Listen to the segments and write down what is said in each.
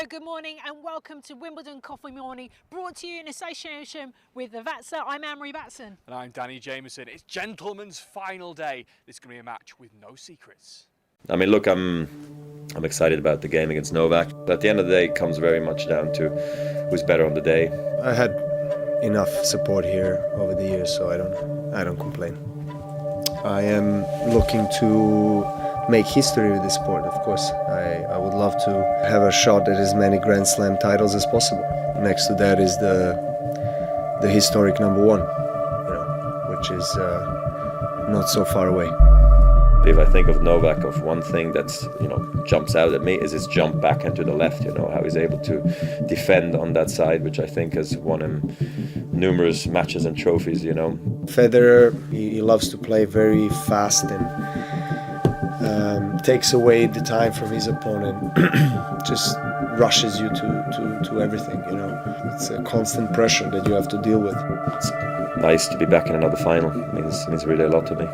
Hello, good morning and welcome to Wimbledon Coffee Morning, brought to you in association with the Vatsa. I'm Anne-Marie Batson. And I'm Danny Jameson. It's gentleman's final day. This is going to be a match with no secrets. I mean, look, I'm excited about the game against Novak. At the end of the day, it comes very much down to who's better on the day. I had enough support here over the years, so I don't complain. I am looking to make history with this sport, of course. I would love to have a shot at as many Grand Slam titles as possible. Next to that is the historic number one, which is not so far away. If I think of Novak, of one thing that's jumps out at me is his jump back into the left. How he's able to defend on that side, which I think has won him numerous matches and trophies. Federer, he loves to play very fast and takes away the time from his opponent. Just rushes you to everything. It's a constant pressure that you have to deal with. It's nice to be back in another final. It means really a lot to me.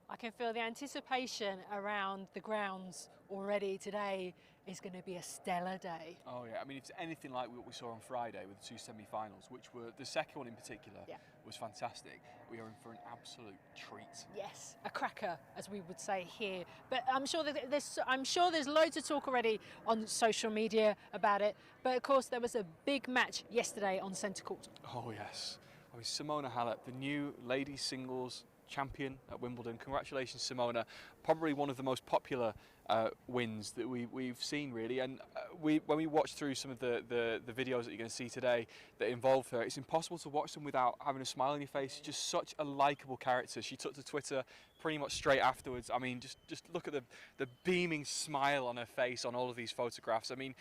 I can feel the anticipation around the grounds already. Today is going to be a stellar day. Oh yeah, I mean, if it's anything like what we saw on Friday with the two semi-finals, which were the second one in particular, was fantastic. We are in for an absolute treat. Yes, a cracker, as we would say here. But I'm sure there's loads of talk already on social media about it. But of course, there was a big match yesterday on centre court. Oh yes, I mean, Simona Halep, the new ladies singles champion at Wimbledon. Congratulations, Simona. Probably one of the most popular wins that we've seen, really. And when we watch through some of the videos that you're going to see today that involve her, it's impossible to watch them without having a smile on your face. She's just such a likeable character. She took to Twitter pretty much straight afterwards. I mean, just look at the beaming smile on her face on all of these photographs. I mean,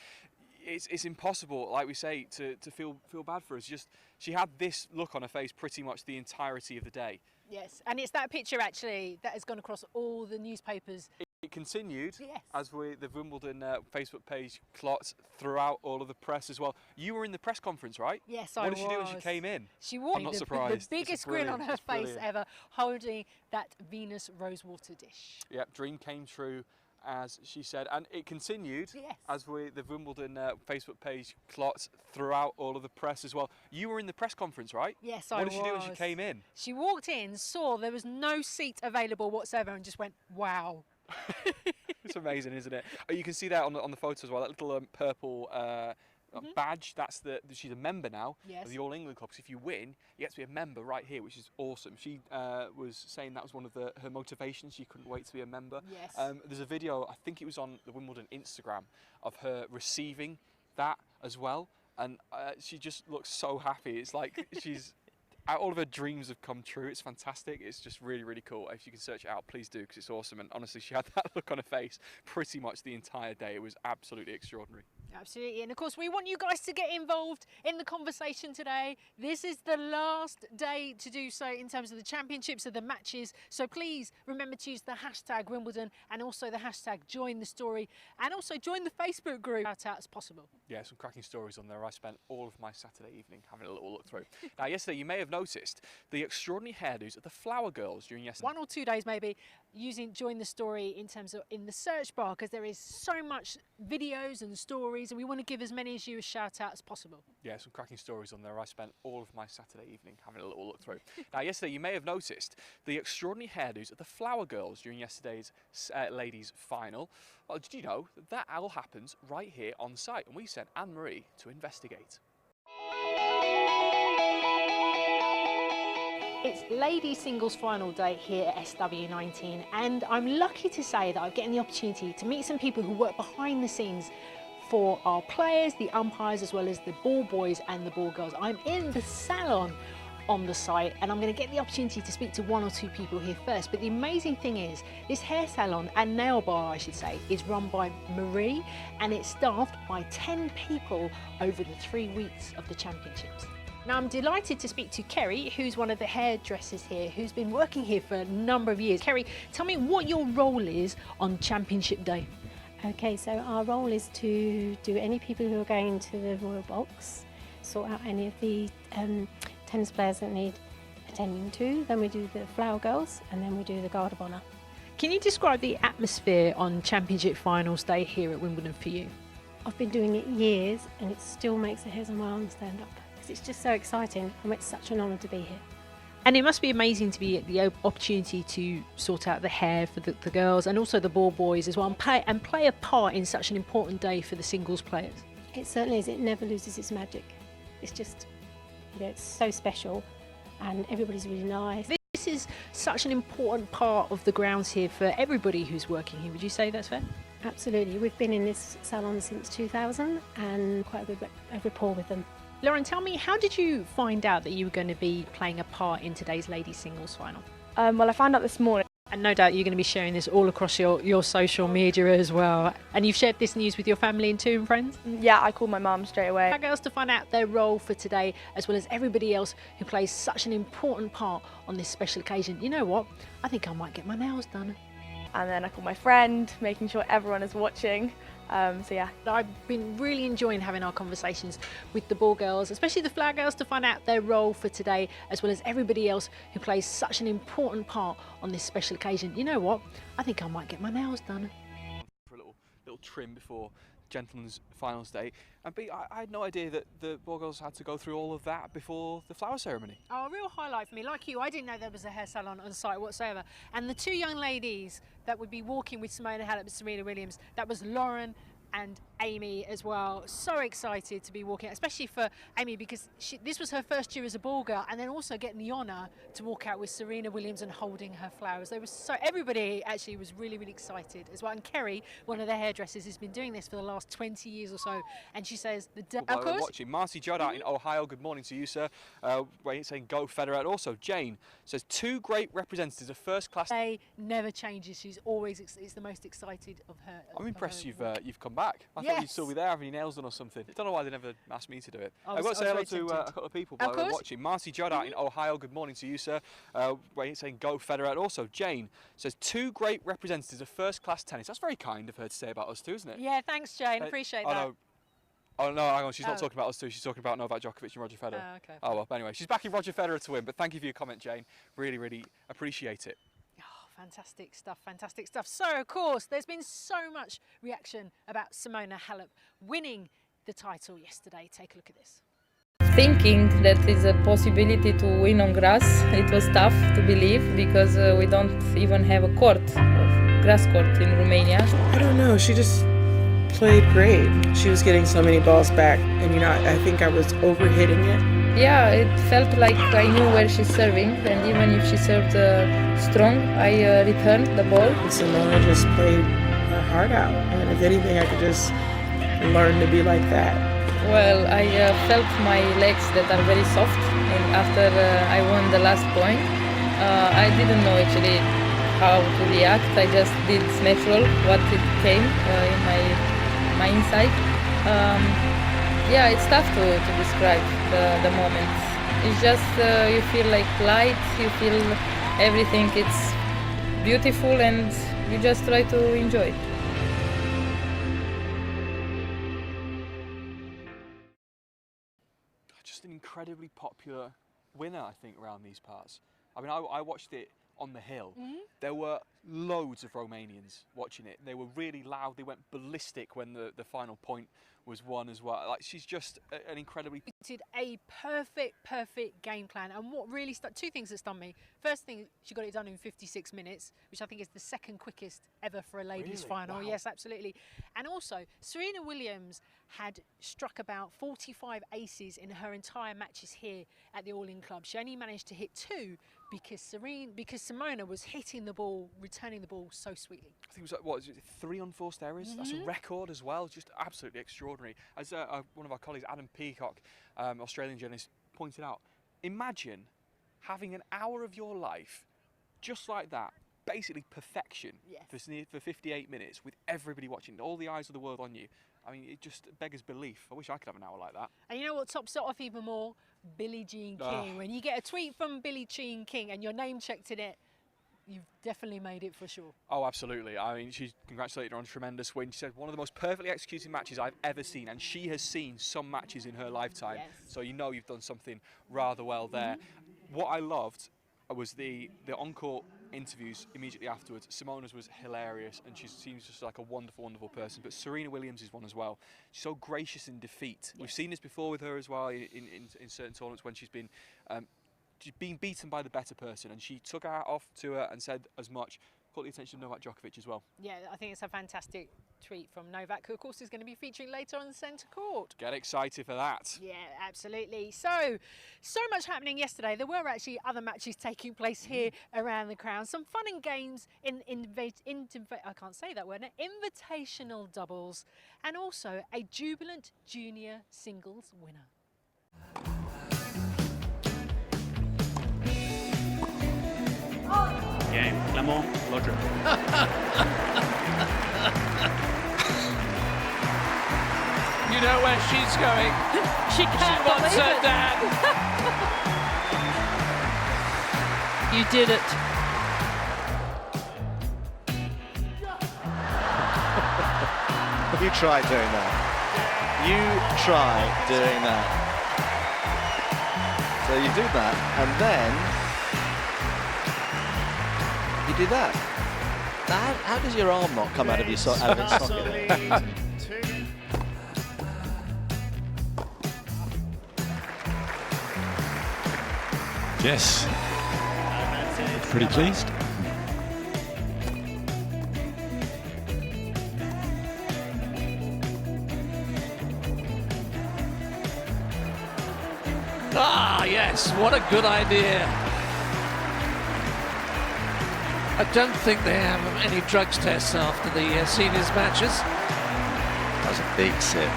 it's impossible, like we say, to feel bad for her. She had this look on her face pretty much the entirety of the day. Yes, and it's that picture actually that has gone across all the newspapers. It continued as the Wimbledon Facebook page clots throughout all of the press as well. You were in the press conference, right? Yes, I was. What did she do when she came in? She wore I'm not surprised. The biggest grin on her face ever, holding that Venus rosewater dish. Yep, dream came true, as she said, and it continued as the Wimbledon Facebook page clots throughout all of the press as well. You were in the press conference, right? Yes, I was. What did she do when she came in? She walked in, saw there was no seat available whatsoever, and just went, wow. It's amazing, isn't it? Oh, you can see that on the photo as well, that little purple badge. She's a member now of the All England Club. So if you win, you get to be a member right here, which is awesome. She was saying that was one of her motivations. She couldn't wait to be a member. Yes. There's a video, I think it was on the Wimbledon Instagram, of her receiving that as well, and she just looks so happy. It's like all of her dreams have come true. It's fantastic. It's just really, really cool. If you can search it out, please do, because it's awesome. And honestly, she had that look on her face pretty much the entire day. It was absolutely extraordinary. Absolutely. And of course, we want you guys to get involved in the conversation today. This is the last day to do so in terms of the championships, of the matches. So please remember to use the hashtag Wimbledon and also the hashtag join the story, and also join the Facebook group out as possible. Yeah, some cracking stories on there. I spent all of my Saturday evening having a little look through. Now, yesterday, you may have noticed the extraordinary hairdos of the Flower Girls during yesterday. 1 or 2 days maybe, using join the story in terms of in the search bar, because there is so much videos and stories, and we want to give as many as you a shout out as possible. Yeah, some cracking stories on there. I spent all of my Saturday evening having a little look through. Now, yesterday, you may have noticed the extraordinary hairdos of the Flower Girls during yesterday's ladies' final. Well, did you know that all happens right here on site? And we sent Anne-Marie to investigate. It's ladies singles final day here at SW19, and I'm lucky to say that I'm getting the opportunity to meet some people who work behind the scenes for our players, the umpires, as well as the ball boys and the ball girls. I'm in the salon on the site, and I'm going to get the opportunity to speak to 1 or 2 people here first. But the amazing thing is, this hair salon and nail bar, I should say, is run by Marie, and it's staffed by 10 people over the 3 weeks of the championships. Now, I'm delighted to speak to Kerry, who's one of the hairdressers here, who's been working here for a number of years. Kerry, tell me what your role is on championship day. Okay, so our role is to do any people who are going to the Royal Box, sort out any of the tennis players that need attending to. Then we do the Flower Girls, and then we do the Guard of Honour. Can you describe the atmosphere on Championship Finals Day here at Wimbledon for you? I've been doing it years and it still makes the hairs on my arms stand up because it's just so exciting and it's such an honour to be here. And it must be amazing to be at the opportunity to sort out the hair for the girls and also the ball boys as well, and play a part in such an important day for the singles players. It certainly is. It never loses its magic. It's just, it's so special and everybody's really nice. This is such an important part of the grounds here for everybody who's working here. Would you say that's fair? Absolutely. We've been in this salon since 2000 and quite a good rapport with them. Lauren, tell me, how did you find out that you were going to be playing a part in today's ladies singles final? Well, I found out this morning. And no doubt you're going to be sharing this all across your social media as well. And you've shared this news with your family and too and friends? Yeah, I called my mum straight away. Our girls to find out their role for today, as well as everybody else who plays such an important part on this special occasion. You know what? I think I might get my nails done. And then I called my friend, making sure everyone is watching. So yeah. I've been really enjoying having our conversations with the ball girls, especially the flag girls, to find out their role for today, as well as everybody else who plays such an important part on this special occasion. You know what? I think I might get my nails done. For a little trim before Gentlemen's Finals Day. And B, I had no idea that the ball girls had to go through all of that before the flower ceremony. Oh, a real highlight for me. Like you, I didn't know there was a hair salon on site whatsoever. And the two young ladies that would be walking with Simona Halep and Serena Williams, that was Lauren and Amy as well. So excited to be walking, especially for Amy, because this was her first year as a ball girl, and then also getting the honour to walk out with Serena Williams and holding her flowers. They were everybody actually was really, really excited as well. And Kerry, one of the hairdressers, has been doing this for the last 20 years or so, and she says of course. Watching Marcy Judd out in Ohio. Good morning to you, sir. Saying go Federer. And also Jane says two great representatives of first class. They never changes. She's always it's the most excited of her. I'm impressed you've come back. I thought you'd still be there having your nails done or something. I don't know why they never asked me to do it. I've got to say hello to a couple of people while we're watching. Marcy Judd out in Ohio. Good morning to you, sir. Saying go Federer. And also Jane says two great representatives of first class tennis. That's very kind of her to say about us too, isn't it? Yeah, thanks Jane. Appreciate that. Oh no, hang on, she's not talking about us two, she's talking about Novak Djokovic and Roger Federer. Okay. Oh well, anyway, she's backing Roger Federer to win, but thank you for your comment, Jane. Really, really appreciate it. Oh, fantastic stuff, fantastic stuff. So, of course, there's been so much reaction about Simona Halep winning the title yesterday. Take a look at this. Thinking that is a possibility to win on grass, it was tough to believe because we don't even have a court, grass court in Romania. I don't know, she just played great. She was getting so many balls back, and I think I was overhitting it. Yeah, it felt like I knew where she's serving, and even if she served strong, I returned the ball. And Simona just played her heart out, and if anything, I could just learn to be like that. Well, I felt my legs that are very soft, and after I won the last point, I didn't know actually how to react. I just did natural what it came in my inside. Yeah, it's tough to describe the moment. It's just you feel like light, you feel everything, it's beautiful, and you just try to enjoy it. Just an incredibly popular winner, I think, around these parts. I mean, I watched it on the hill. There were loads of Romanians watching it. They were really loud. They went ballistic when the final point was won as well. Like, she's just an incredibly... Did a perfect game plan. And what really two things that stunned me. First thing, she got it done in 56 minutes, which I think is the second quickest ever for a ladies' final. Wow. Yes, absolutely. And also, Serena Williams had struck about 45 aces in her entire matches here at the All-In Club. She only managed to hit 2 because Simona was hitting the ball, returning the ball so sweetly. I think it was like, what, 3 unforced errors? That's a record as well, just absolutely extraordinary. As one of our colleagues, Adam Peacock, Australian journalist, pointed out, imagine having an hour of your life just like that, basically perfection, for 58 minutes with everybody watching, all the eyes of the world on you. I mean, it just beggars belief. I wish I could have an hour like that. And you know what tops it off even more? Billie Jean King. When you get a tweet from Billie Jean King and your name checked in it, you've definitely made it for sure. Oh, absolutely. I mean, she congratulated her on a tremendous win. She said one of the most perfectly executed matches I've ever seen, and she has seen some matches in her lifetime. Yes. So you know you've done something rather well there. What I loved was the encore interviews immediately afterwards. Simona's was hilarious, and she seems just like a wonderful, wonderful person. But Serena Williams is one as well. She's so gracious in defeat. Yes. We've seen this before with her as well in certain tournaments when she's been beaten by the better person, and she took her hat off to her and said as much. Caught the attention of Novak Djokovic as well. Yeah, I think it's a fantastic tweet from Novak, who of course is going to be featuring later on the centre court. Get excited for that. Yeah, absolutely. So much happening yesterday. There were actually other matches taking place here around the Crown. Some fun and games in I can't say that word, invitational doubles, and also a jubilant junior singles winner. Game. Clement, Roger. You know where she's going. She wants her dad. You did it. You try doing that. You try doing that. So you do that, and then you do that. How does your arm not come out of your socket? Yes. Pretty pleased. Ah, yes, what a good idea. I don't think they have any drugs tests after the seniors matches. That was a big sip.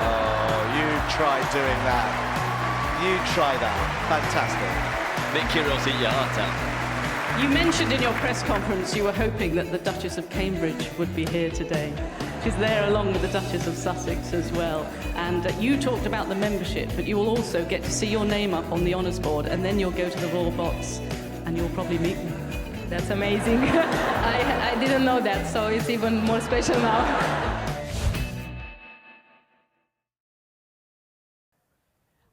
Oh, you try doing that. You try that. Fantastic. Bit curiosity in your heart out. You mentioned in your press conference you were hoping that the Duchess of Cambridge would be here today. She's there along with the Duchess of Sussex as well. And you talked about the membership, but you will also get to see your name up on the honours board, and then you'll go to the royal box and you'll probably meet me. That's amazing. I didn't know that, so it's even more special now.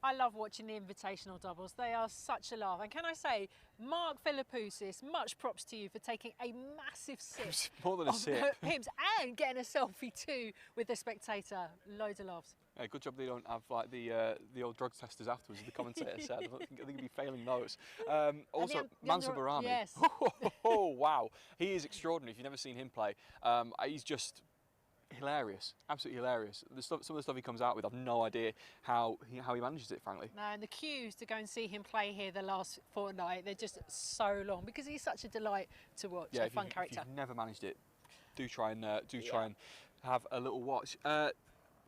I love watching the invitational doubles. They are such a laugh. And can I say, Mark Philippoussis, much props to you for taking a massive sip more than a sip. Pims and getting a selfie too with the spectator. Loads of laughs. Yeah, good job they don't have like the old drug testers afterwards, as the commentator said. I think he'd be failing those. Also, Mansour Barami. Yes. Oh, wow. He is extraordinary. If you've never seen him play, he's just hilarious, absolutely hilarious. Some of the stuff he comes out with, I've no idea how he manages it, frankly. No, and the queues to go and see him play here the last fortnight, they're just so long because he's such a delight to watch. Yeah, a fun character. If you've never managed it, do try and have a little watch.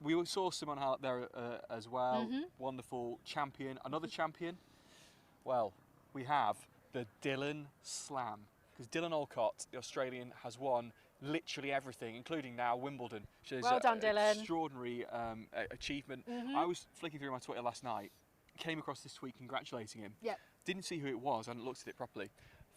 We saw Simona Halep there as well. Wonderful champion. Another champion. Well, we have the Dylan Slam, because Dylan Alcott, the Australian, has won literally everything, including now Wimbledon. Which is well done, Dylan. Extraordinary achievement. I was flicking through my Twitter last night, came across this tweet congratulating him. Yep. Didn't see who it was, I hadn't looked at it properly.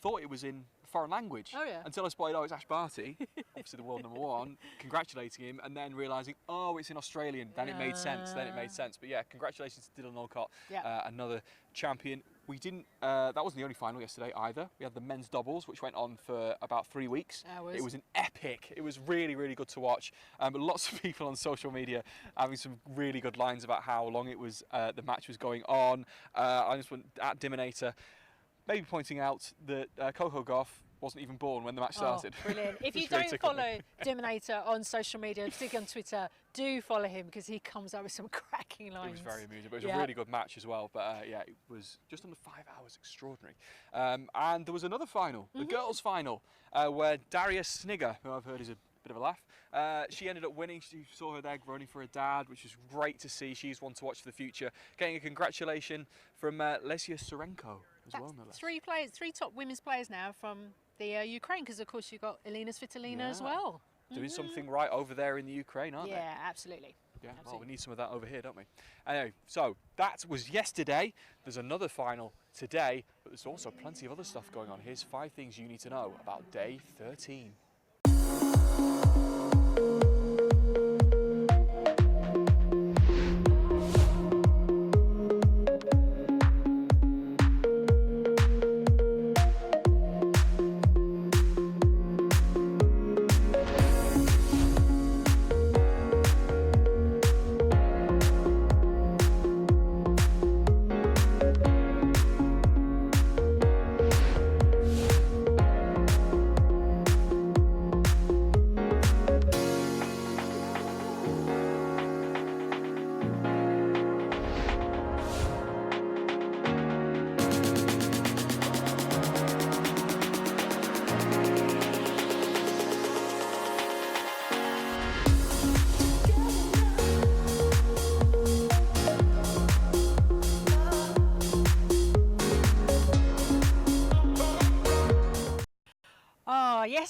Thought it was in foreign language. Oh, yeah. Until I spotted, it's Ash Barty, obviously the world #1, congratulating him, and then realising, oh, it's in Australian. Then it made sense. But yeah, congratulations to Dylan Alcott, another champion. We didn't. That wasn't the only final yesterday either. We had the men's doubles, which went on for about 3 weeks. It was an epic. It was really, really good to watch. But lots of people on social media having some really good lines about how long it was. The match was going on. I just went at Diminator, maybe pointing out that Coco Gauff wasn't even born when the match started. Brilliant. If you don't follow Diminator on social media, particularly on Twitter, do follow him because he comes up with some cracking lines. It was very amusing, but it was a really good match as well. But yeah, it was just under 5 hours, extraordinary. And there was another final, the girls' final, where Daria Snigger, who I've heard is a bit of a laugh, she ended up winning. She saw her there groaning for her dad, which was great to see. She's one to watch for the future. Getting a congratulation from Lesia Sorenko as well. No less. 3 players, 3 top women's players now from the Ukraine, because of course you've got Elina Svitolina as well. Doing something right over there in the Ukraine, aren't they? Yeah, absolutely. Yeah, well, we need some of that over here, don't we? Anyway, so that was yesterday. There's another final today, but there's also plenty of other stuff going on. Here's 5 things you need to know about day 13.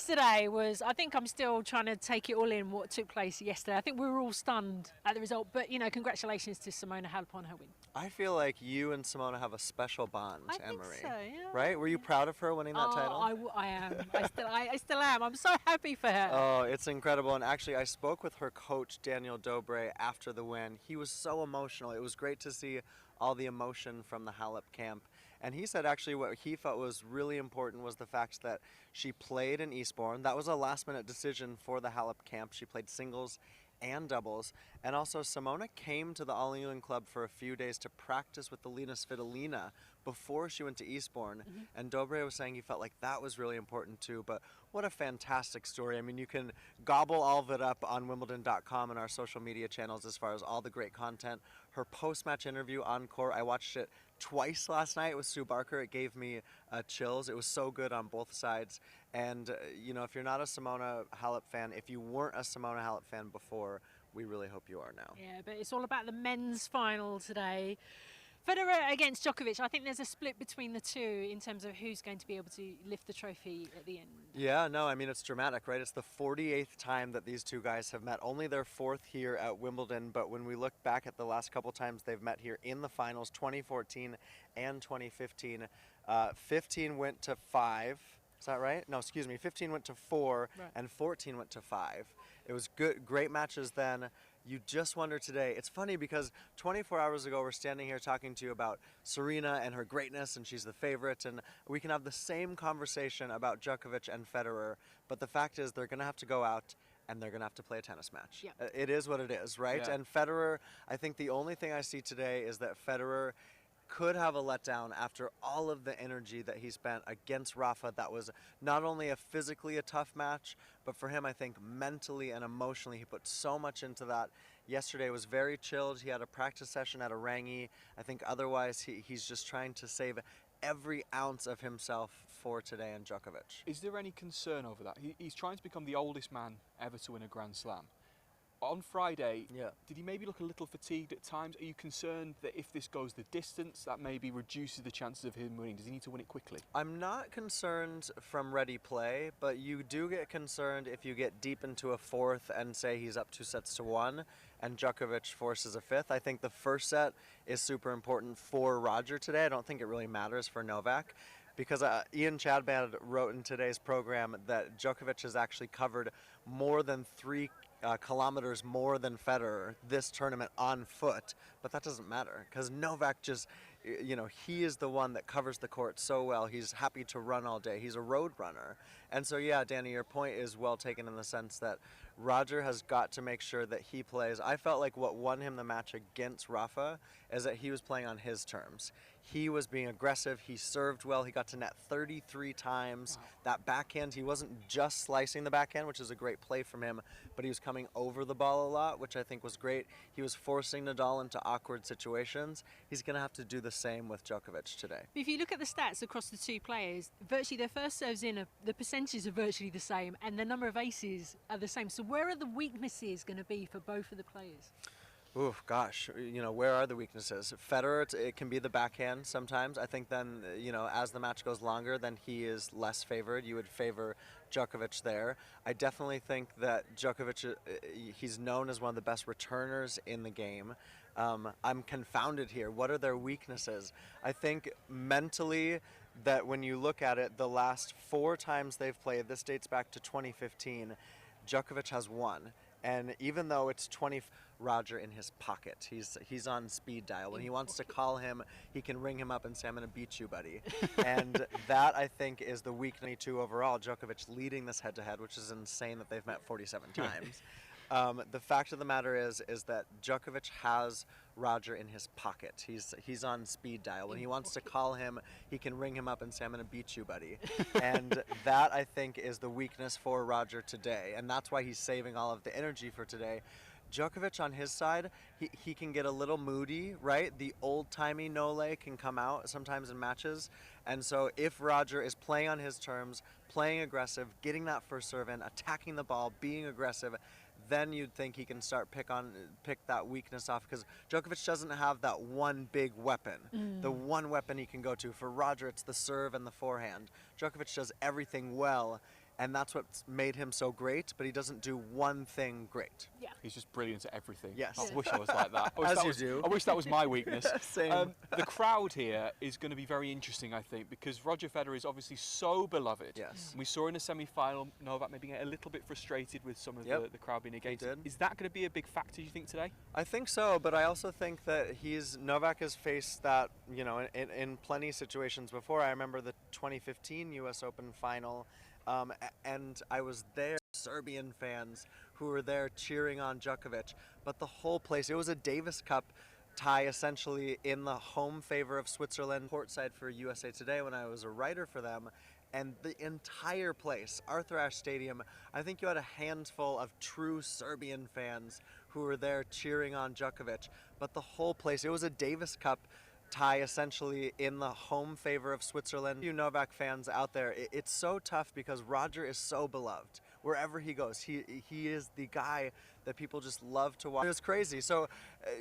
yesterday was, I think I'm still trying to take it all in what took place yesterday. I think we were all stunned at the result, but you know, congratulations to Simona Halep on her win. I feel like you and Simona have a special bond, Anne-Marie. So, yeah. Right? Were you proud of her winning that title? I am. I still am. I'm so happy for her. Oh, it's incredible. And actually, I spoke with her coach, Daniel Dobre, after the win. He was so emotional. It was great to see all the emotion from the Halep camp. And he said actually what he thought was really important was the fact that she played in Eastbourne. That was a last-minute decision for the Halep camp. She played singles and doubles. And also Simona came to the All England Club for a few days to practice with the Lena Svitolina before she went to Eastbourne. And Dobre was saying he felt like that was really important too. But what a fantastic story. I mean, you can gobble all of it up on Wimbledon.com and our social media channels as far as all the great content. Her post-match interview on court, I watched it twice last night with Sue Barker. It gave me chills. It was so good on both sides. And, you know, if you're not a Simona Halep fan, if you weren't a Simona Halep fan before, we really hope you are now. Yeah, but it's all about the men's final today. Federer against Djokovic. I think there's a split between the two in terms of who's going to be able to lift the trophy at the end. Yeah, no, I mean, it's dramatic, right? It's the 48th time that these two guys have met. Only their fourth here at Wimbledon, but when we look back at the last couple times they've met here in the finals, 2014 and 2015, 15 went to 5. Is that right? No, excuse me. 15 went to 4, right, and 14 went to 5. It was good, great matches then. You just wonder today. It's funny because 24 hours ago we're standing here talking to you about Serena and her greatness and she's the favorite, and we can have the same conversation about Djokovic and Federer, but the fact is they're going to have to go out and they're going to have to play a tennis match. Yep. It is what it is, right? Yeah. And Federer, I think the only thing I see today is that Federer could have a letdown after all of the energy that he spent against Rafa. That was not only a physically a tough match, but for him, I think mentally and emotionally, he put so much into that. Yesterday was very chilled. He had a practice session at Honorary. I think otherwise he's just trying to save every ounce of himself for today and Djokovic. Is there any concern over that? He's trying to become the oldest man ever to win a Grand Slam. On Friday, did he maybe look a little fatigued at times? Are you concerned that if this goes the distance, that maybe reduces the chances of him winning? Does he need to win it quickly? I'm not concerned from ready play, but you do get concerned if you get deep into a fourth and say he's up 2-1 and Djokovic forces a fifth. I think the first set is super important for Roger today. I don't think it really matters for Novak, because Ian Chadband wrote in today's program that Djokovic has actually covered more than 3 kilometers more than Federer this tournament on foot, but that doesn't matter because Novak just, you know, he is the one that covers the court so well. He's happy to run all day. He's a road runner. And so, yeah, Danny, your point is well taken in the sense that Roger has got to make sure that he plays. I felt like what won him the match against Rafa is that he was playing on his terms. He was being aggressive. He served well. He got to net 33 times. Wow. That backhand, he wasn't just slicing the backhand, which is a great play from him, but he was coming over the ball a lot, which I think was great. He was forcing Nadal into awkward situations. He's going to have to do the same with Djokovic today. If you look at the stats across the two players, virtually their first serves in, the percentages are virtually the same, and the number of aces are the same. So where are the weaknesses going to be for both of the players? Ooh, gosh, you know, where are the weaknesses? Federer, it can be the backhand sometimes. I think then, you know, as the match goes longer, then he is less favored. You would favor Djokovic there. I definitely think that Djokovic, he's known as one of the best returners in the game. I'm confounded here. What are their weaknesses? I think mentally that when you look at it, the last 4 times they've played, this dates back to 2015, Djokovic has won. And even though it's Roger in his pocket, he's on speed dial. When he wants to call him, he can ring him up and say, "I'm going to beat you, buddy." And that, I think, is the weakness too overall. Djokovic leading this head-to-head, which is insane that they've met 47 times. The fact of the matter is that Djokovic has Roger in his pocket. He's on speed dial. When he wants to call him, he can ring him up and say, "I'm going to beat you, buddy." And that, I think, is the weakness for Roger today. And that's why he's saving all of the energy for today. Djokovic on his side, he can get a little moody, right? The old-timey Nole can come out sometimes in matches. And so if Roger is playing on his terms, playing aggressive, getting that first serve in, attacking the ball, being aggressive, then you'd think he can start pick that weakness off, because Djokovic doesn't have that one big weapon, the one weapon he can go to. For Roger, it's the serve and the forehand. Djokovic does everything well. and that's what's made him so great, but he doesn't do one thing great. Yeah. He's just brilliant at everything. Yes. I wish I was like that. I wish that was my weakness. Same. The crowd here is going to be very interesting, I think, because Roger Federer is obviously so beloved. Yes. We saw in the semi-final Novak maybe get a little bit frustrated with some of the crowd being against him. Is that going to be a big factor, you think, today? I think so, but I also think that Novak has faced that, you know, in plenty of situations before. I remember the 2015 U.S. Open final, and I was there, Serbian fans who were there cheering on Djokovic, but the whole place, it was a Davis Cup tie essentially in the home favor of Switzerland, courtside for USA Today when I was a writer for them. And the entire place, Arthur Ashe Stadium, I think you had a handful of true Serbian fans who were there cheering on Djokovic. But the whole place, it was a Davis Cup tie essentially in the home favor of Switzerland. You Novak fans out there, it's so tough because Roger is so beloved. Wherever he goes, he is the guy that people just love to watch. It was crazy. So,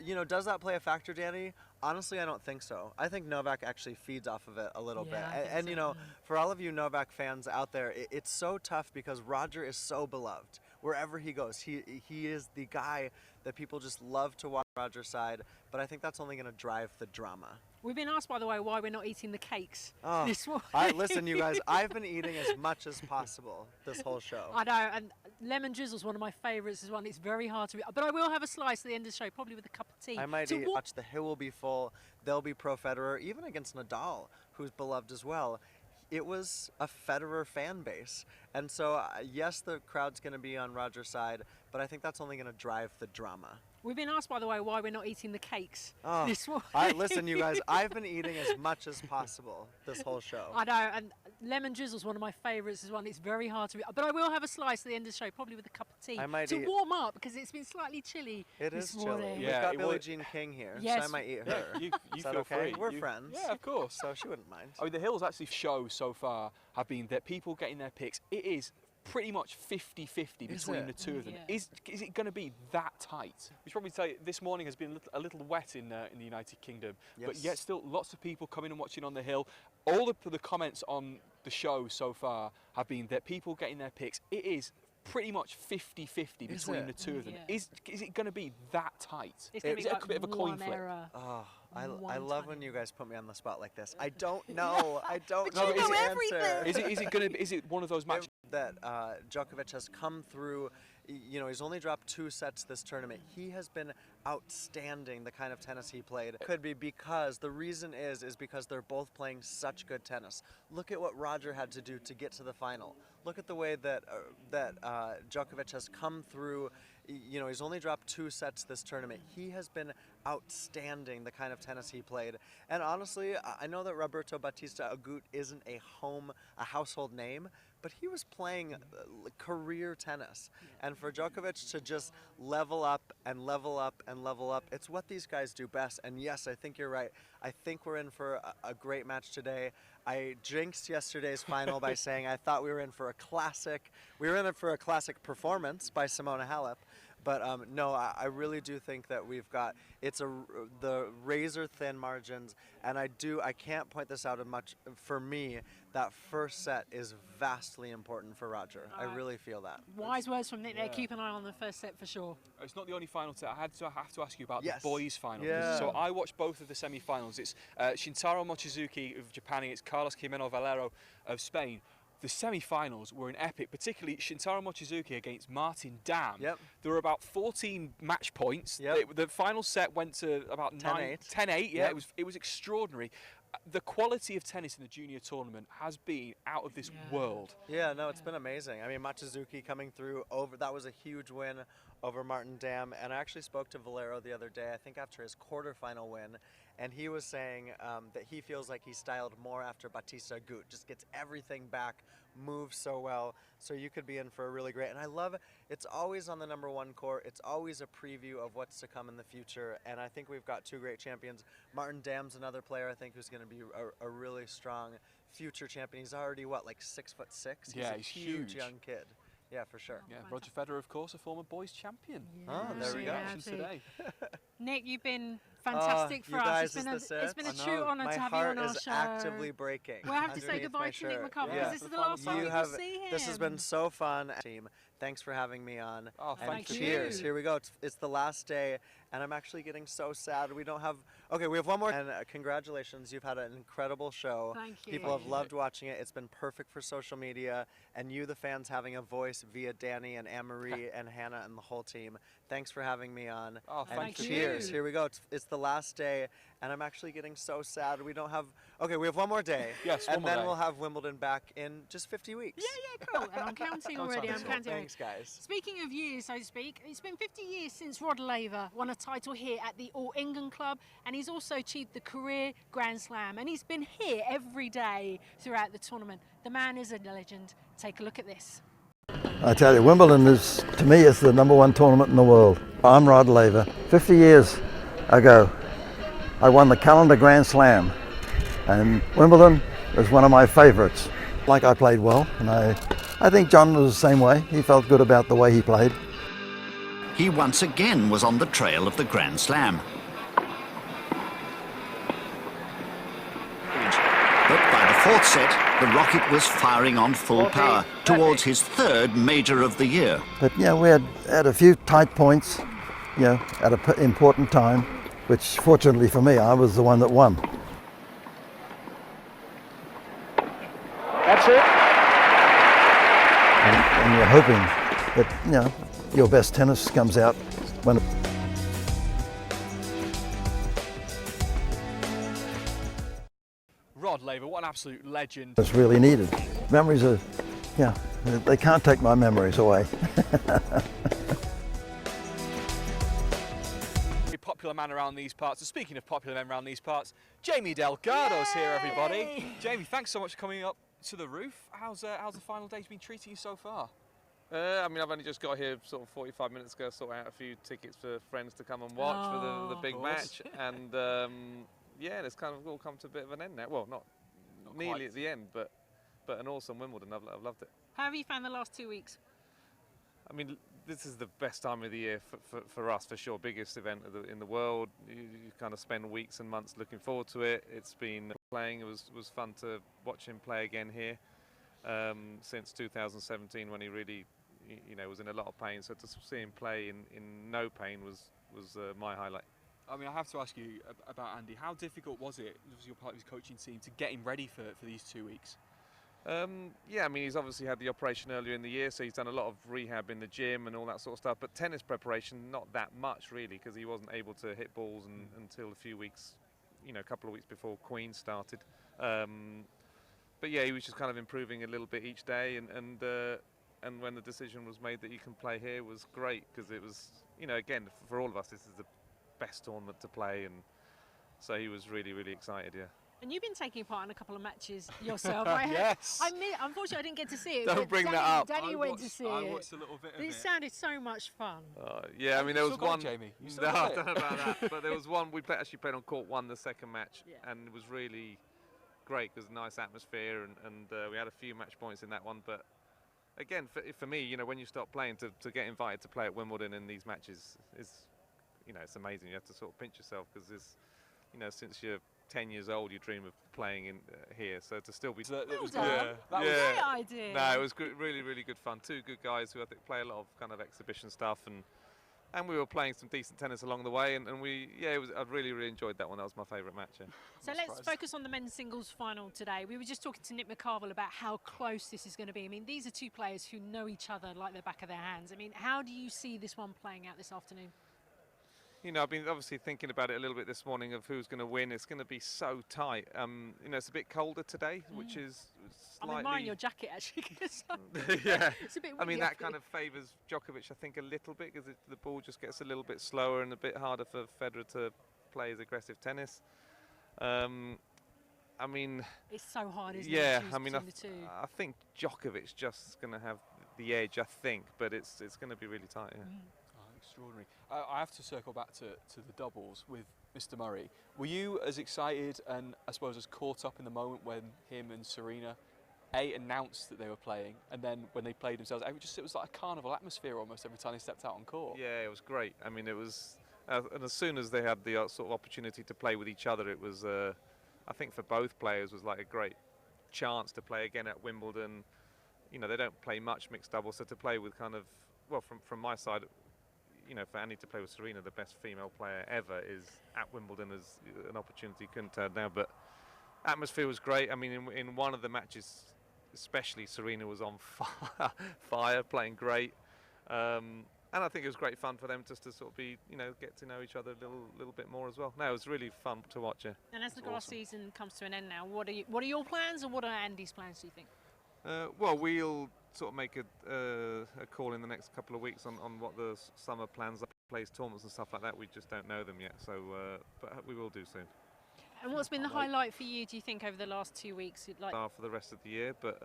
you know, does that play a factor, Danny? Honestly, I don't think so. I think Novak actually feeds off of it a little bit. And you know, for all of you Novak fans out there, it's so tough because Roger is so beloved. Wherever he goes, he is the guy that people just love to watch Roger's side. But I think that's only going to drive the drama. We've been asked, by the way, why we're not eating the cakes this morning. Listen, you guys, I've been eating as much as possible this whole show. I know, and lemon drizzle's one of my favourites as well. It's very hard to eat, but I will have a slice at the end of the show, probably with a cup of tea. I might watch. The hill will be full. They'll be pro Federer, even against Nadal, who's beloved as well. It was a Federer fan base. And so, yes, the crowd's going to be on Roger's side, but I think that's only going to drive the drama. We've been asked, by the way, why we're not eating the cakes this morning. Listen, you guys, I've been eating as much as possible this whole show. I know, and lemon drizzle's one of my favourites as well. It's very hard to eat, but I will have a slice at the end of the show, probably with a cup of tea. I might to warm up, because it's been slightly chilly this morning. We've got Billie Jean King here, so I might eat her. You Is that feel okay? free. We're friends. Yeah, of course. So she wouldn't mind. I mean, the Hills actually show so far have been that people getting their picks. It is pretty much 50-50 between the two of them. Is it going to be that tight? We should probably say this morning has been a little wet in the United Kingdom, but yet still lots of people coming and watching on the Hill. All of the comments on the show so far have been that people getting their picks. It is pretty much 50-50 between the two of them. Is it going to be that tight? It's going to be like a bit of a coin flip? I love when you guys put me on the spot like this. I don't know. I don't know the everything. answer. Is it one of those matches that Djokovic has come through? You know, he's only dropped 2 sets this tournament. He has been outstanding, the kind of tennis he played. Could be because the reason is because they're both playing such good tennis. Look at what Roger had to do to get to the final. Look at the way that Djokovic has come through. You know, he's only dropped 2 sets this tournament. He has been outstanding, the kind of tennis he played. And honestly, I know that Roberto Bautista Agut isn't a household name, but he was playing career tennis. And for Djokovic to just level up and level up and level up, it's what these guys do best. And yes, I think you're right. I think we're in for a great match today. I jinxed yesterday's final by saying I thought we were in for a classic. We were in it for a classic performance by Simona Halep. But no, I really do think that we've got, the razor thin margins, and I can't point this out as much. For me, that first set is vastly important for Roger. I really feel that. Wise words from Nick there. Keep an eye on the first set for sure. It's not the only final set. I have to ask you about the Yes. boys' final. Yeah. So I watched both of the semi-finals. It's Shintaro Mochizuki of Japan and it's Carlos Jimeno Valero of Spain. The semi-finals were an epic, particularly Shintaro Mochizuki against Martin Dam. Yep. There were about 14 match points. Yep. The final set went to about 10-8. Yeah, Yep. it was extraordinary. The quality of tennis in the junior tournament has been out of this world. Yeah, no, it's been amazing. I mean, Mochizuki coming through that was a huge win over Martin Dam. And I actually spoke to Valero the other day, I think after his quarterfinal win, and he was saying that he feels like he styled more after Bautista Agut, just gets everything back, moves so well, so you could be in for a really great. And I love it. It's always on the #1 court. It's always a preview of what's to come in the future, and I think we've got 2 great champions. Martin Dam's another player I think who's going to be a really strong future champion. He's already, like 6'6"? Yeah, he's a huge young kid. Yeah, for sure. Yeah, Roger Federer, of course, a former boys champion. Oh, there we go. Today. Nick, you've been fantastic for you us. guys, It's been a true honour to have you on our show. My heart is actively breaking. We'll have to say goodbye to Nick McCarthy because this is the last time we'll see him. This has been so fun. Team, thanks for having me on. Oh, thank you. Cheers. Here we go. It's the last day, and I'm actually getting so sad. We don't have... Okay, we have one more. And congratulations. You've had an incredible show. Thank you. People have loved watching it. It's been perfect for social media, and you, the fans, having a voice via Danny and Anne-Marie and Hannah and the whole team. Thanks for having me on. Oh, and thank you. cheers. Here we go. It's the last day, and I'm actually getting so sad. We don't have... Okay, we have one more day. Yes, and one more then day. we'll have Wimbledon back in just 50 weeks. Yeah, cool. And I'm counting already. I'm counting. Thanks, guys. Speaking of years, so to speak, it's been 50 years since Rod Laver won a title here at the All England Club, and he's also achieved the career Grand Slam, and he's been here every day throughout the tournament. The man is a legend. Take a look at this. I tell you, Wimbledon is, to me, is the #1 tournament in the world. I'm Rod Laver. 50 years ago, I won the calendar Grand Slam, and Wimbledon is one of my favourites. Like, I played well, and I think John was the same way. He felt good about the way he played. He once again was on the trail of the Grand Slam. But by the fourth set, the rocket was firing on full power towards his third major of the year. But yeah, we had a few tight points, you know, at an important time, which fortunately for me, I was the one that won. That's it. And you're hoping that, you know, your best tennis comes out when... Rod Laver, what an absolute legend. It's really needed. Memories are, yeah, they can't take my memories away. Popular man around these parts. So speaking of popular men around these parts, Jamie Delgado's here, everybody. Jamie, thanks so much for coming up to the roof. How's the final day's been treating you so far? I mean, I've only just got here sort of 45 minutes ago, sort out a few tickets for friends to come and watch for the big match, and yeah, it's kind of all come to a bit of an end now. Well, not nearly quite at the end, but an awesome Wimbledon. I've loved it. How have you found the last 2 weeks? I mean, this is the best time of the year for us, for sure. Biggest event in the world. You kind of spend weeks and months looking forward to it. It's been playing. It was fun to watch him play again here since 2017, when he really, you know, was in a lot of pain. So to see him play in no pain was my highlight. I mean, I have to ask you about Andy. How difficult was it, as you're part of his coaching team, to get him ready for these 2 weeks? Yeah, I mean, he's obviously had the operation earlier in the year, so he's done a lot of rehab in the gym and all that sort of stuff. But tennis preparation, not that much really, because he wasn't able to hit balls until a few weeks, you know, a couple of weeks before Queen started. But yeah, he was just kind of improving a little bit each day, and when the decision was made that he can play here, was great, because it was, you know, again, for all of us, this is the best tournament to play, and so he was really, really excited. Yeah. And you've been taking part in a couple of matches yourself. I yes. Unfortunately, I didn't get to see it. Don't bring that up. Danny went to see it. I watched a little bit of it. It sounded so much fun. Yeah, I mean, there was one. Jamie. No, I don't know about that. But there was one. We actually played on court 1 the second match, and it was really great because nice atmosphere, and we had a few match points in that one. But again, for me, you know, when you start playing, to get invited to play at Wimbledon in these matches is, you know, it's amazing. You have to sort of pinch yourself, because it's, you know, since you're 10 years old, you dream of playing in here. So to still be, That was a great idea. No, it was good, really, really good fun. 2 good guys who I think play a lot of kind of exhibition stuff, and we were playing some decent tennis along the way, and we, yeah, I really, really enjoyed that one. That was my favourite match. Yeah. So let's focus on the men's singles final today. We were just talking to Nick McCarthy about how close this is going to be. I mean, these are 2 players who know each other like the back of their hands. I mean, how do you see this one playing out this afternoon? You know, I've been obviously thinking about it a little bit this morning of who's going to win. It's going to be so tight. You know, it's a bit colder today, which is slightly... I'm admiring your jacket, actually. Yeah. It's a bit windy. I mean, that kind of favours Djokovic, I think, a little bit, because the ball just gets a little bit slower and a bit harder for Federer to play his aggressive tennis. I mean... It's so hard, isn't it? Yeah, I mean, I think Djokovic's just going to have the edge, I think, but it's going to be really tight, yeah. Extraordinary. I have to circle back to the doubles with Mr. Murray. Were you as excited and I suppose as caught up in the moment when him and Serena announced that they were playing, and then when they played themselves, it was like a carnival atmosphere almost every time they stepped out on court? Yeah, it was great. I mean, it was And as soon as they had the sort of opportunity to play with each other, it was, I think for both players, was like a great chance to play again at Wimbledon. You know, they don't play much mixed doubles, so to play with kind of, well, from my side, you know, for Annie to play with Serena, the best female player ever, is at Wimbledon, as an opportunity couldn't turn down. But atmosphere was great. I mean, in one of the matches, especially, Serena was on fire, playing great. And I think it was great fun for them just to sort of be, you know, get to know each other a little bit more as well. No, it was really fun to watch. And as the grass season comes to an end now, what are your plans, or what are Andy's plans, do you think? Well, we'll sort of make a call in the next couple of weeks on what the summer plans are, plays tournaments and stuff like that. We just don't know them yet, so but we will do soon. And what's been the highlight for you, do you think, over the last 2 weeks? For the rest of the year, but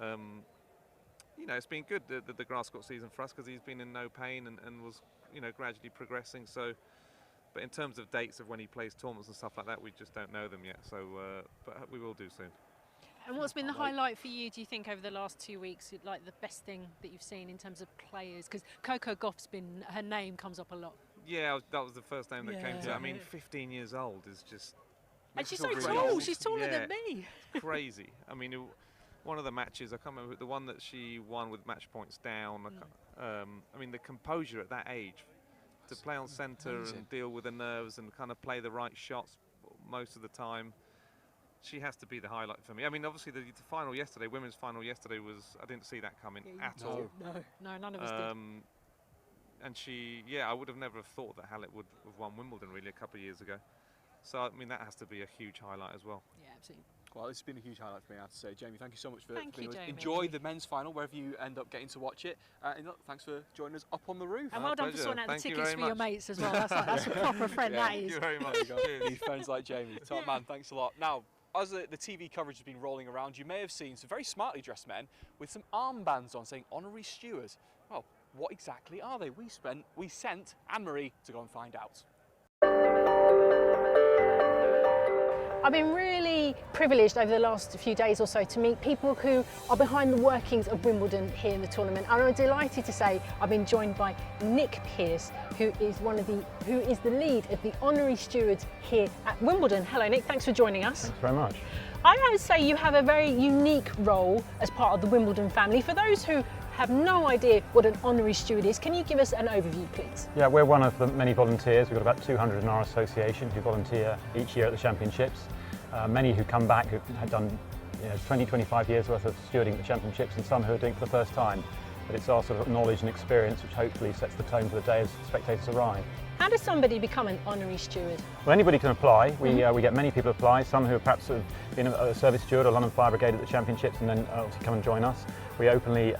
you know, it's been good, the grass court season for us, because he's been in no pain and was, you know, gradually progressing. So, but in terms of dates of when he plays tournaments and stuff like that, we just don't know them yet. So, but we will do soon. And what's been the highlight for you, do you think, over the last 2 weeks? Like the best thing that you've seen in terms of players? Because Coco Gauff's been, her name comes up a lot. Yeah, that was the first name that came to. I mean, 15 years old is just. And she's so tall. She's taller than me. It's crazy. I mean, one of the matches, I can't remember, the one that she won with match points down. I mean, the composure at that age, to play on centre and deal with the nerves and kind of play the right shots most of the time. She has to be the highlight for me. I mean, obviously the final yesterday, women's final yesterday, was, I didn't see that coming at all. No, none of us did. And she, I would have never thought that Halep would have won Wimbledon really a couple of years ago. So I mean, that has to be a huge highlight as well. Yeah, absolutely. Well, it's been a huge highlight for me, I have to say. Jamie, thank you so much for being with us. Enjoy the men's final, wherever you end up getting to watch it. And look, thanks for joining us up on the roof. And well done for sorting out the tickets for your mates as well. That's a proper friend, that is. Thank you very much. Need friends like Jamie. Top man, thanks a lot. Now, as the TV coverage has been rolling around, you may have seen some very smartly dressed men with some armbands on saying honorary stewards. Well, what exactly are they? We sent Anne-Marie to go and find out. I've been really privileged over the last few days or so to meet people who are behind the workings of Wimbledon here in the tournament, and I'm delighted to say I've been joined by Nick Pearce, who is the lead of the honorary stewards here at Wimbledon. Hello Nick, thanks for joining us. Thanks very much. I would say you have a very unique role as part of the Wimbledon family. For those who have no idea what an honorary steward is, can you give us an overview, please? Yeah, we're one of the many volunteers. We've got about 200 in our association who volunteer each year at the championships. Many who come back who have done 20, 25 years worth of stewarding at the championships, and some who are doing it for the first time. But it's our sort of knowledge and experience which hopefully sets the tone for the day as spectators arrive. How does somebody become an honorary steward? Well, anybody can apply. We get many people apply, some who have perhaps been a service steward or London Fire Brigade at the championships and then obviously come and join us. We openly,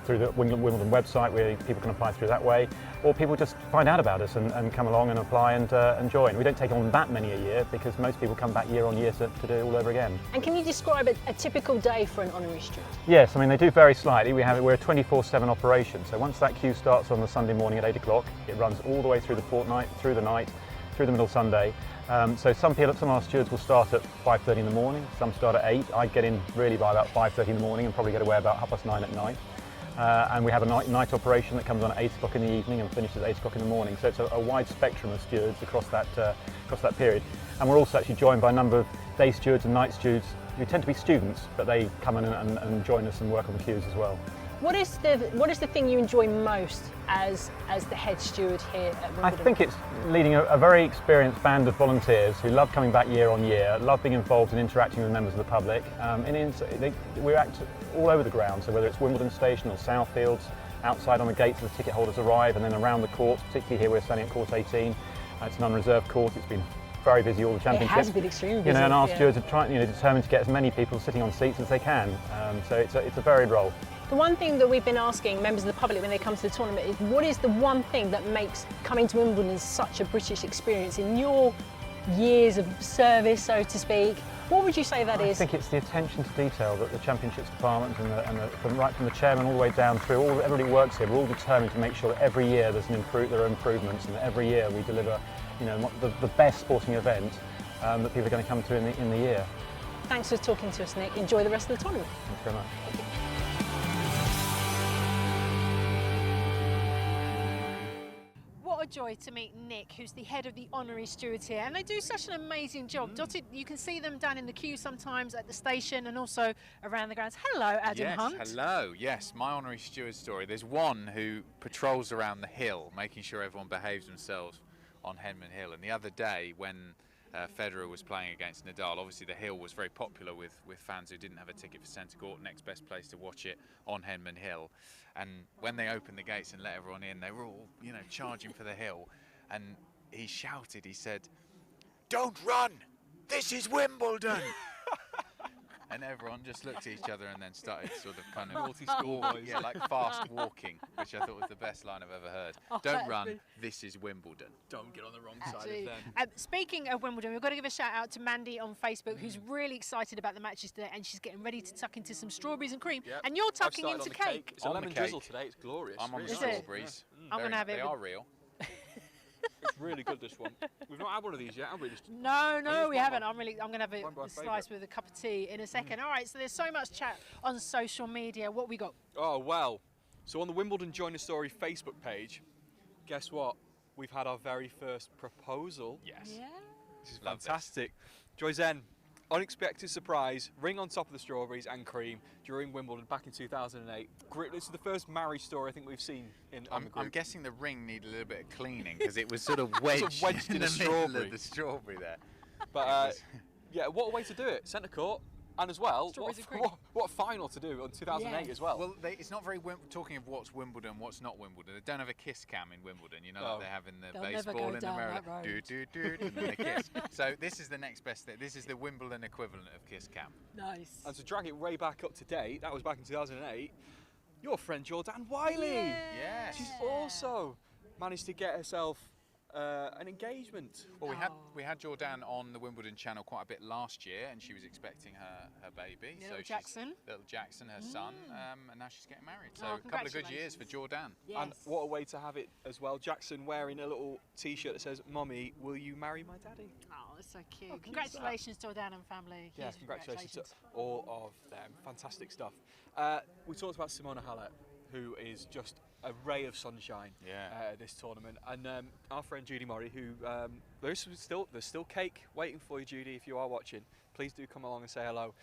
through the Wimbledon website, where people can apply through that way, or people just find out about us and come along and apply and join. We don't take on that many a year because most people come back year on year to do it all over again. And can you describe a typical day for an honorary steward? Yes, I mean they do vary slightly. We're a 24/7 operation, so once that queue starts on the Sunday morning at 8 o'clock, it runs all the way through the fortnight, through the night, through the middle Sunday. So some of our stewards will start at 5:30 in the morning, some start at 8. I get in really by about 5:30 in the morning and probably get away about 9:30 at night. And we have a night operation that comes on at 8 o'clock in the evening and finishes at 8 o'clock in the morning. So it's a wide spectrum of stewards across that period. And we're also actually joined by a number of day stewards and night stewards who tend to be students, but they come in and join us and work on the queues as well. What is the thing you enjoy most as the head steward here at Wimbledon? I think it's leading a very experienced band of volunteers who love coming back year on year, love being involved and interacting with members of the public. We act all over the ground, so whether it's Wimbledon Station or Southfields, outside on the gates as the ticket holders arrive, and then around the courts, particularly here we're standing at court 18. It's an unreserved court. It's been very busy all the championships. It has been extremely busy. And our stewards are determined to get as many people sitting on seats as they can. So it's a varied role. The one thing that we've been asking members of the public when they come to the tournament is, what is the one thing that makes coming to Wimbledon such a British experience in your years of service, so to speak? What would you say that is? I think it's the attention to detail that the championships department right from the chairman all the way down through, everybody works here. We're all determined to make sure that every year there are improvements, and that every year we deliver, the best sporting event that people are going to come to in the year. Thanks for talking to us, Nick. Enjoy the rest of the tournament. Thanks very much. What a joy to meet Nick, who's the head of the Honorary stewards here, and they do such an amazing job. Dotted, you can see them down in the queue sometimes at the station and also around the grounds. Hello, Adam Hunt. Yes, hello. Yes, my honorary steward story. There's one who patrols around the hill, making sure everyone behaves themselves on Henman Hill. And the other day, when Federer was playing against Nadal, obviously the hill was very popular with fans who didn't have a ticket for centre court. Next best place to watch it on Henman Hill. And when they opened the gates and let everyone in, they were all, you know, charging for the hill. And he shouted, he said, "Don't run! This is Wimbledon!" And everyone just looked at each other and then started sort of kind of multi-school boys. Yeah, like fast walking, which I thought was the best line I've ever heard. Don't run, this is Wimbledon. Don't get on the wrong Absolutely. side of them. Speaking of Wimbledon, we've got to give a shout out to Mandy on Facebook, who's really excited about the matches today, and she's getting ready to tuck into some strawberries and cream. Yep. And you're tucking I've into started on the cake. It's a lemon drizzle today. It's glorious. I'm on the Is it? strawberries. I'm going to have it. They are real. It's really good, this one. We've not had one of these yet, have we? No, we haven't. I'm going to have One of my a slice with a cup of tea in a second. All right, so there's so much chat on social media. What we got? Oh, well. So on the Wimbledon Join the Story Facebook page, guess what? We've had our very first proposal. Yes. Yeah. This is fantastic. Joyzen, unexpected surprise, ring on top of the strawberries and cream during Wimbledon back in 2008. This is the first marriage story I think we've seen on the group. I'm guessing the ring needed a little bit of cleaning because it was sort of wedged, in the a middle strawberry. of the strawberry there. But yeah, what a way to do it. Centre court. And as well, Strawberries and cream. what final to do on 2008 as well. Well, it's not very talking of what's Wimbledon, what's not Wimbledon. They don't have a kiss cam in Wimbledon, you know, like they have in the They'll baseball never go in down America. that road. Do, and then a kiss. So this is the next best thing. This is the Wimbledon equivalent of kiss cam. Nice. And to drag it way back up to date, that was back in 2008, your friend Jordan Wiley. Yeah. She's also managed to get herself an engagement. Well, we had Jordan on the Wimbledon channel quite a bit last year, and she was expecting her baby. Little Jackson. Little Jackson, her son, and now she's getting married. So Oh, a couple of good years for Jordan. Yes. And what a way to have it as well. Jackson wearing a little T-shirt that says, "Mommy, will you marry my daddy?" Oh, that's so cute. How cute is Congratulations, Jordan and family. Yeah, Huge congratulations to all of them. Fantastic stuff. We talked about Simona Halep, who is just a ray of sunshine at this tournament, and our friend Judy Murray, who there's still cake waiting for you, Judy. If you are watching, please do come along and say hello.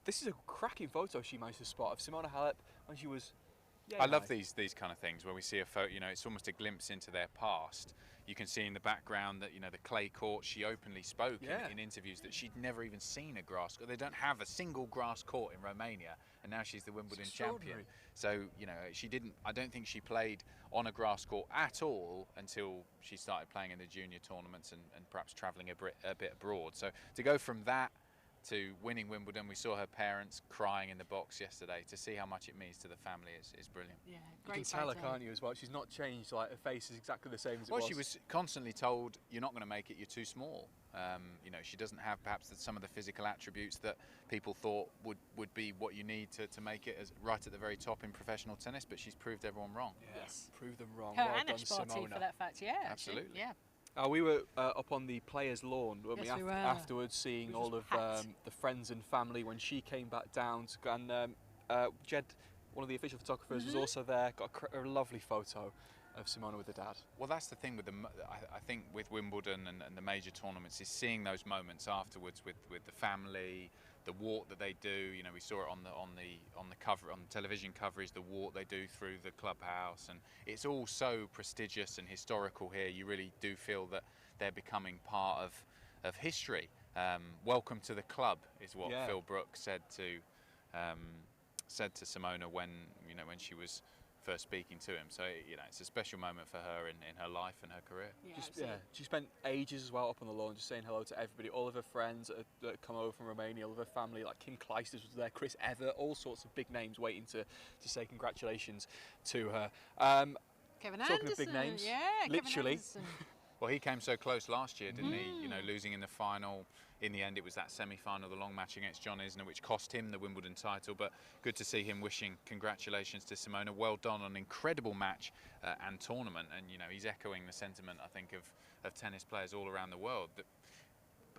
This is a cracking photo she managed to spot of Simona Halep when she was. I love these kind of things where we see a photo. You know, it's almost a glimpse into their past. You can see in the background that, you know, the clay court. She openly spoke in interviews that she'd never even seen a grass court. They don't have a single grass court in Romania, and now she's the Wimbledon champion. So, you know, she didn't. I don't think she played on a grass court at all until she started playing in the junior tournaments and perhaps travelling a bit abroad. So to go from that to winning Wimbledon, we saw her parents crying in the box yesterday. To see how much it means to the family is brilliant. Yeah, You can tell her, can't you, as well? She's not changed. Like, her face is exactly the same as it was. Well, she was constantly told, "You're not going to make it. You're too small." You know, she doesn't have perhaps some of the physical attributes that people thought would be what you need to make it as right at the very top in professional tennis. But she's proved everyone wrong. Yes. Proved them wrong. Her Well and done, Ash Barty Simona. for that fact, yeah. actually. Absolutely. Yeah. We were up on the players' lawn, weren't Yes, we? we were. Afterwards, seeing Which all was of packed. the friends and family when she came back down. And Jed, one of the official photographers, was also there. Got a lovely photo of Simona with her dad. Well, that's the thing with I think with Wimbledon and the major tournaments is seeing those moments afterwards with the family, the walk that they do. You know, we saw it on the cover, on the television coverage, the walk they do through the clubhouse, and it's all so prestigious and historical here. You really do feel that they're becoming part of history. Welcome to the club is what Phil Brook said to Simona when she was first speaking to him. So, you know, it's a special moment for her in her life and her career. She spent ages as well up on the lawn just saying hello to everybody, all of her friends that had come over from Romania, all of her family, like Kim Clijsters was there, Chris Evert, all sorts of big names waiting to say congratulations to her. Kevin Talking Anderson. of big names, literally. Well, he came so close last year, didn't he? You know, losing in the final. In the end, it was that semi-final, the long match against John Isner, which cost him the Wimbledon title. But good to see him wishing congratulations to Simona. Well done on an incredible match and tournament. And, you know, he's echoing the sentiment, I think, of tennis players all around the world. That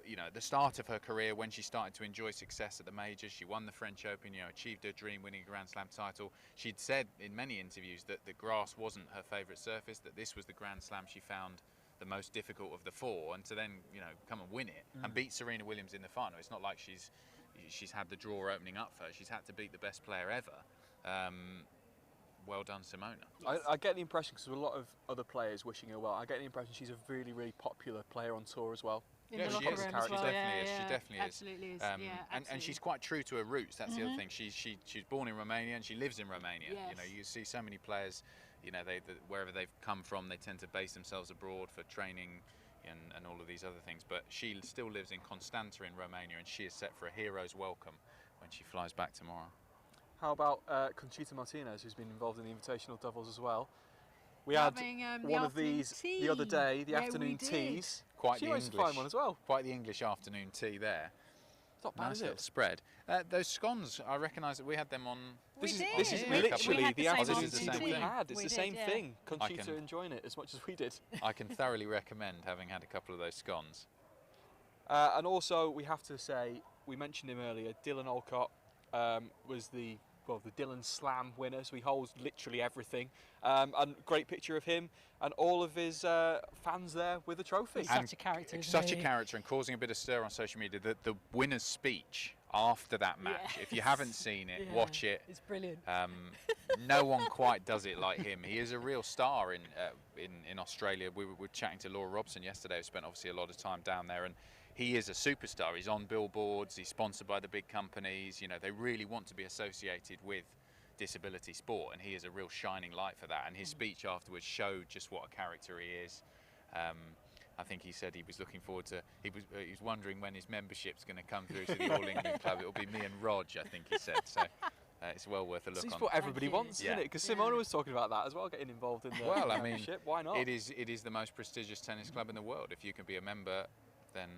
you know, the start of her career, when she started to enjoy success at the majors, she won the French Open, you know, achieved her dream, winning a Grand Slam title. She'd said in many interviews that the grass wasn't her favourite surface, that this was the Grand Slam she found the most difficult of the four, and to then, you know, come and win it and beat Serena Williams in the final. It's not like she's had the draw opening up for her. She's had to beat the best player ever. Well done, Simona. I get the impression, because there's a lot of other players wishing her well, I get the impression she's a really, really popular player on tour as well. Yeah, she is. She definitely is. Absolutely is. And she's quite true to her roots. That's the other thing. She's born in Romania and she lives in Romania. Yes. You know, you see so many players, you know, wherever they've come from, they tend to base themselves abroad for training and all of these other things. But she still lives in Constanta in Romania, and she is set for a hero's welcome when she flies back tomorrow. How about Conchita Martinez, who's been involved in the invitational doubles as well? We had one of these the other day, the afternoon teas. Quite she the managed to find one as well. Quite the English afternoon tea there. It's not bad, nice is little it? spread. Those scones, I recognise that we had them on. This is literally the afternoon tea that we had. It's the same thing. Conchita enjoying it as much as we did. I can thoroughly recommend having had a couple of those scones. And also, we have to say, we mentioned him earlier, Dylan Alcott was the Dylan Slam winner, so he holds literally everything. And great picture of him and all of his fans there with a trophy. He's such a character. Such a character, and causing a bit of stir on social media. The winner's speach after that match, if you haven't seen it, watch it. It's brilliant. No one quite does it like him. He is a real star in Australia. We were chatting to Laura Robson yesterday, who spent obviously a lot of time down there, and he is a superstar. He's on billboards, he's sponsored by the big companies. You know, they really want to be associated with disability sport, and he is a real shining light for that. And his speech afterwards showed just what a character he is. I think he said he was looking forward to, he was wondering when his membership's going to come through to the All England Club. It'll be me and Rog, I think he said. So it's well worth a look. It's what everybody wants, isn't it? Because Simona was talking about that as well, getting involved in the membership. Why not? It is the most prestigious tennis club in the world. If you can be a member, then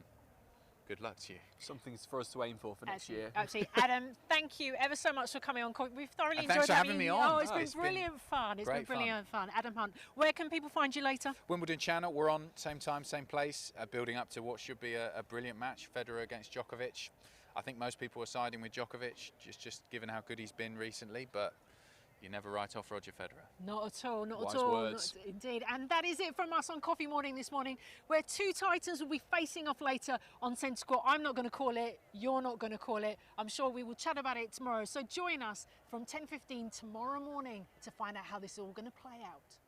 good luck to you. Something for us to aim for next year. Absolutely. Adam, thank you ever so much for coming on. We've thoroughly enjoyed thanks for having me on. Oh, it's been brilliant fun. It's been brilliant fun. Adam Hunt, where can people find you later? Wimbledon channel. We're on same time, same place, building up to what should be a brilliant match, Federer against Djokovic. I think most people are siding with Djokovic, just given how good he's been recently, but you never write off Roger Federer. Not at all, not Wise at all. words. Not, indeed. And that is it from us on Coffee Morning this morning, where two titans will be facing off later on Centre Court. I'm not going to call it, you're not going to call it. I'm sure we will chat about it tomorrow. So join us from 10:15 tomorrow morning to find out how this is all going to play out.